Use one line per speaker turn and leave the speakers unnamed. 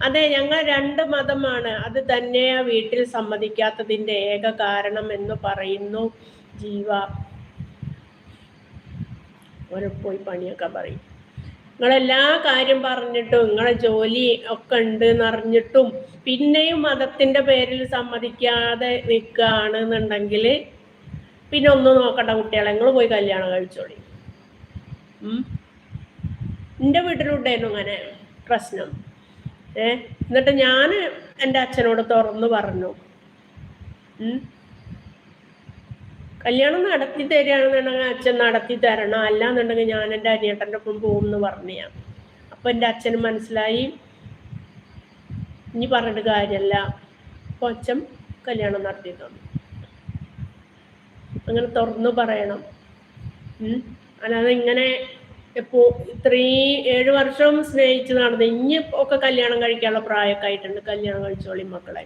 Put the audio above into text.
അതെ, ഞങ്ങൾ 2 മതമാണ്. അത് തന്നെയാ വീട്ടിൽ സമ്മതിക്കാത്തതിന്റെ ഏക കാരണം എന്ന് പറയുന്നു ജീവ. ഓരോ പോയി പണിയൊക്കെ പറയും. നിങ്ങളെല്ലാ കാര്യം പറഞ്ഞിട്ടും നിങ്ങളെ ജോലി ഒക്കെ ഉണ്ട് എന്നറിഞ്ഞിട്ടും പിന്നെയും മതത്തിന്റെ പേരിൽ സമ്മതിക്കാതെ നിൽക്കുകയാണെന്നുണ്ടെങ്കിൽ പിന്നെ ഒന്നും നോക്കണ്ട കുട്ടികളെ, നിങ്ങൾ പോയി കല്യാണം കഴിച്ചോളി. എൻ്റെ വീട്ടിലുണ്ടായിരുന്നു അങ്ങനെ പ്രശ്നം. എന്നിട്ട് ഞാൻ എൻ്റെ അച്ഛനോട് തുറന്നു പറഞ്ഞു, കല്യാണം നടത്തി തരികയാണെന്നുണ്ടെങ്കിൽ അച്ഛൻ നടത്തി തരണം, അല്ലാന്നുണ്ടെങ്കിൽ ഞാൻ എൻ്റെ അനിയേട്ടൻ്റെ ഒപ്പം പോകും എന്ന് പറഞ്ഞു ഞാൻ. അപ്പം എൻ്റെ അച്ഛന് മനസ്സിലായി ഇനി പറഞ്ഞിട്ട് കാര്യമല്ല. അപ്പോൾ അച്ഛൻ കല്യാണം നടത്തി തന്നു. അങ്ങനെ തുറന്നു പറയണം. അല്ലാതെ ഇങ്ങനെ ഇത്രയും 7 വർഷം സ്നേഹിച്ച് നടന്ന് ഇനി ഒക്കെ കല്യാണം കഴിക്കാനുള്ള പ്രായമൊക്കെ ആയിട്ടുണ്ട്. കല്യാണം കഴിച്ചോളി മക്കളെ.